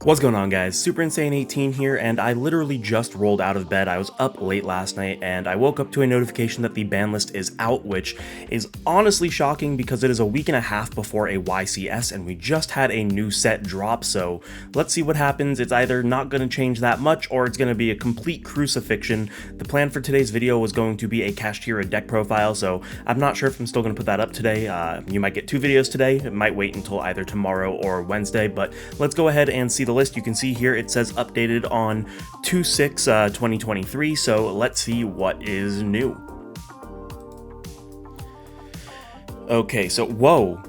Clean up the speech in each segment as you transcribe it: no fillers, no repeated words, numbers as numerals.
What's going on, guys? Super Insane 18 here, and I literally just rolled out of bed. I was up late last night and I woke up to a notification that the ban list is out, which is honestly shocking because it is a week and a half before a YCS and we just had a new set drop. So let's see what happens. It's either not going to change that much or it's going to be a complete crucifixion. The plan for today's video was going to be a Kashtira deck profile, so I'm not sure if I'm still going to put that up today. You might get two videos today. It might wait until either tomorrow or Wednesday, but let's go ahead and see the list. You can see here it says updated on 2/6/2023, so let's see what is new. Okay, so whoa,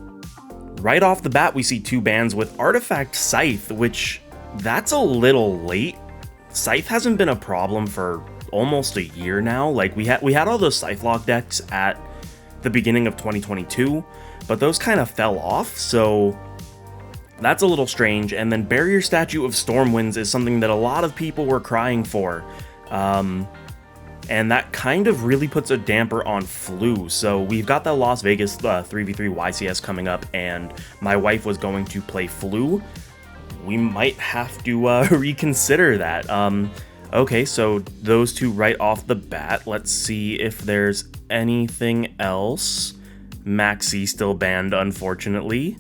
right off the bat we see two bans with Artifact Scythe, which that's a little late. Scythe hasn't been a problem for almost a year now. Like we had all those Scythe lock decks at the beginning of 2022, but those kind of fell off, so that's a little strange. And then Barrier Statue of Stormwinds is something that a lot of people were crying for. And that kind of really puts a damper on Flu. So we've got that Las Vegas 3v3 YCS coming up, and my wife was going to play Flu. We might have to reconsider that. Okay, so those two right off the bat. Let's see if there's anything else. Maxi still banned, unfortunately.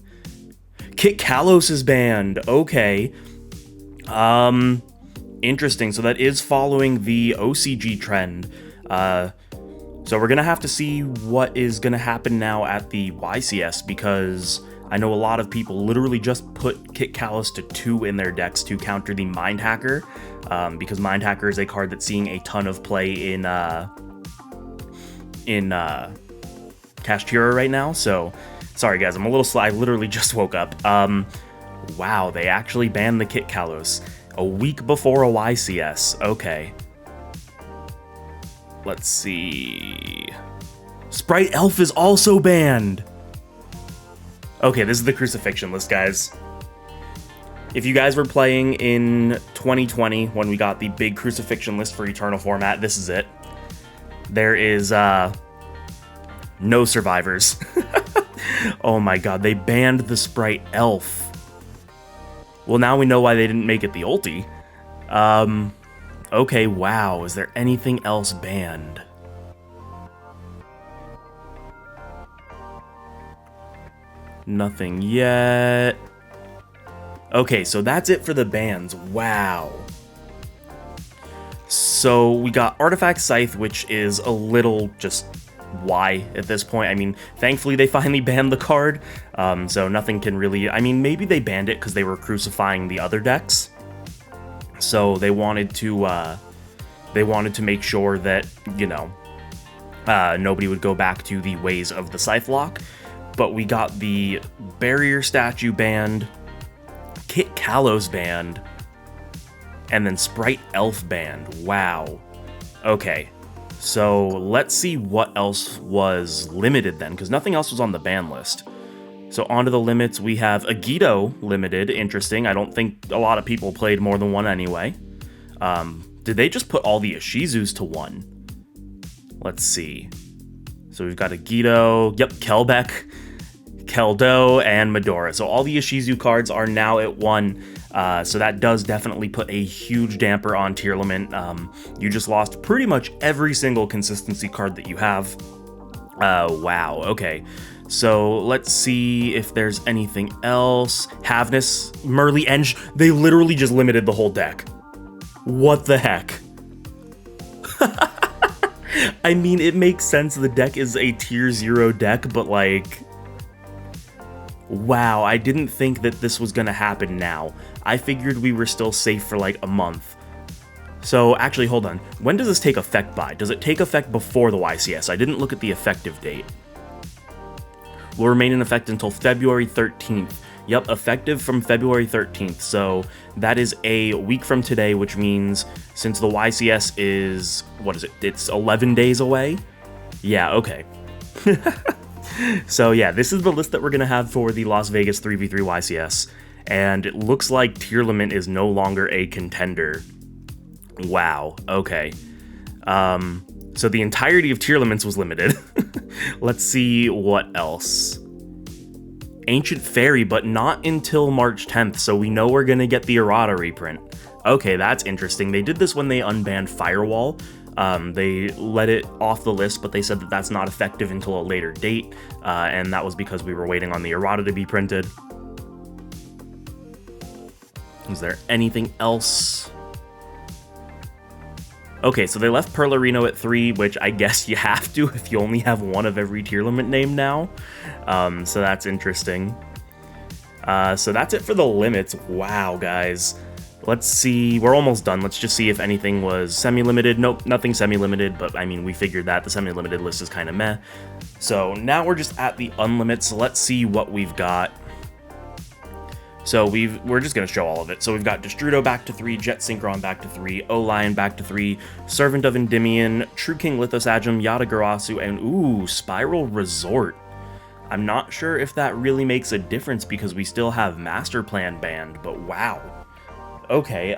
Kit Kalos is banned. Okay. Interesting. So that is following the OCG trend. So we're gonna have to see what is gonna happen now at the YCS, because I know a lot of people literally just put Kit Kalos to 2 in their decks to counter the Mind Hacker, because Mind Hacker is a card that's seeing a ton of play in Kashtira right now. So sorry guys, I'm a little slow. I literally just woke up. Wow, they actually banned the Kit Kalos a week before a YCS. Okay. Let's see. Sprite Elf is also banned. Okay, this is the crucifixion list, guys. If you guys were playing in 2020 when we got the big crucifixion list for Eternal format, this is it. There is no survivors. Oh my god, they banned the Sprite Elf. Well, now we know why they didn't make it the ulti. Okay, wow, is there anything else banned? Nothing yet. Okay, so that's it for the bans. Wow. So we got Artifact Scythe, which is a little just why at this point. I mean, thankfully they finally banned the card, so nothing can really, I mean, maybe they banned it because they were crucifying the other decks, so they wanted to make sure that, you know, nobody would go back to the ways of the Scythe lock. But we got the Barrier Statue banned, Kit Kalos banned, and then Sprite Elf banned. Wow. Okay. So let's see what else was limited then, because nothing else was on the ban list. So onto the limits, we have Agito limited. Interesting. I don't think a lot of people played more than one anyway. Did they just put all the Ishizus to 1? Let's see. So we've got Agito, yep, Kelbeck, Keldo, and Medora. So all the Ishizu cards are now at 1. So that does definitely put a huge damper on tier limit. You just lost pretty much every single consistency card that you have. Wow, okay. So let's see if there's anything else. Havness, Merly, Eng, they literally just limited the whole deck. What the heck? I mean, it makes sense, the deck is a tier 0 deck, but like, wow, I didn't think that this was gonna happen now. I figured we were still safe for like a month. So actually, hold on. When does this take effect by? Does it take effect before the YCS? I didn't look at the effective date. Will remain in effect until February 13th. Yep, effective from February 13th. So that is a week from today, which means since the YCS is, what is it? It's 11 days away? Yeah, okay. So yeah, this is the list that we're going to have for the Las Vegas 3v3 YCS, and it looks like tier limit is no longer a contender. Wow, okay. So the entirety of tier limits was limited. Let's see what else. Ancient Fairy, but not until March 10th, so we know we're gonna get the errata reprint. Okay, that's interesting. They did this when they unbanned Firewall. They let it off the list, but they said that that's not effective until a later date, and that was because we were waiting on the errata to be printed. Is there anything else? Okay, so they left Perlarino at 3, which I guess you have to if you only have one of every tier limit name now. So that's interesting. So that's it for the limits. Wow, guys. Let's see. We're almost done. Let's just see if anything was semi-limited. Nope, nothing semi-limited, but I mean, we figured that. The semi-limited list is kind of meh. So now we're just at the unlimited, so let's see what we've got. So we're just going to show all of it. So we've got Destrudo back to 3, Jet Synchron back to 3, O-Lion back to 3, Servant of Endymion, True King Lithosagem, Yatagarasu, and ooh, Spiral Resort. I'm not sure if that really makes a difference because we still have Master Plan banned, but wow. Okay,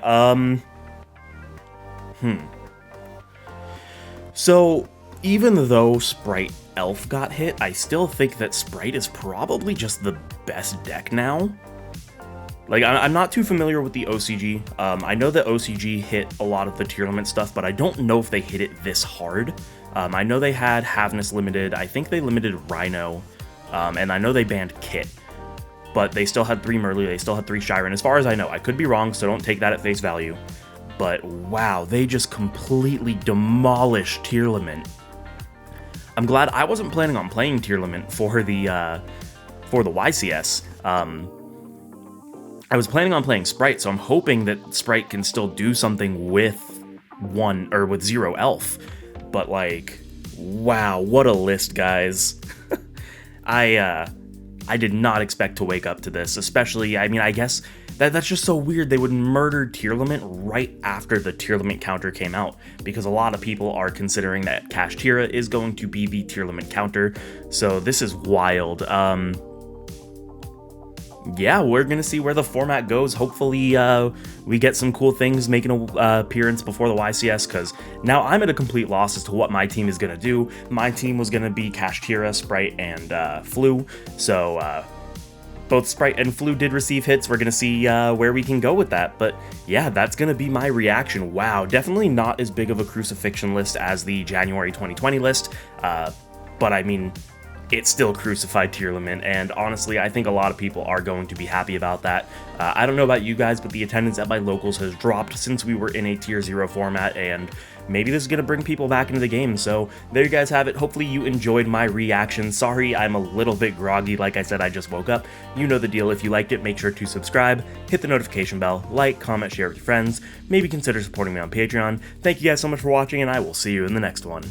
So, even though Sprite Elf got hit, I still think that Sprite is probably just the best deck now. Like, I'm not too familiar with the OCG. I know that OCG hit a lot of the tier limit stuff, but I don't know if they hit it this hard. I know they had Havness limited. I think they limited Rhino, and I know they banned Kit. But they still had 3 Merly, they still had 3 Shyren, as far as I know. I could be wrong, so don't take that at face value. But wow, they just completely demolished tier limit. I'm glad I wasn't planning on playing tier limit for the YCS. I was planning on playing Sprite, so I'm hoping that Sprite can still do something with 0 Elf. But like, wow, what a list, guys. I did not expect to wake up to this, especially, I mean, I guess that's just so weird. They would murder tier limit right after the tier limit counter came out, because a lot of people are considering that Kashtira is going to be the tier limit counter. So this is wild. Yeah, we're gonna see where the format goes. Hopefully, we get some cool things making an appearance before the YCS, because now I'm at a complete loss as to what my team is gonna do. My team was gonna be Kashtira, Sprite, and Flu, so both Sprite and Flu did receive hits. We're gonna see where we can go with that, but yeah, that's gonna be my reaction. Wow, definitely not as big of a crucifixion list as the January 2020 list, but I mean, it's still crucified tier limit, and honestly, I think a lot of people are going to be happy about that. I don't know about you guys, but the attendance at my locals has dropped since we were in a tier 0 format, and maybe this is going to bring people back into the game. So there you guys have it. Hopefully you enjoyed my reaction. Sorry, I'm a little bit groggy. Like I said, I just woke up. You know the deal. If you liked it, make sure to subscribe, hit the notification bell, like, comment, share with your friends, maybe consider supporting me on Patreon. Thank you guys so much for watching, and I will see you in the next one.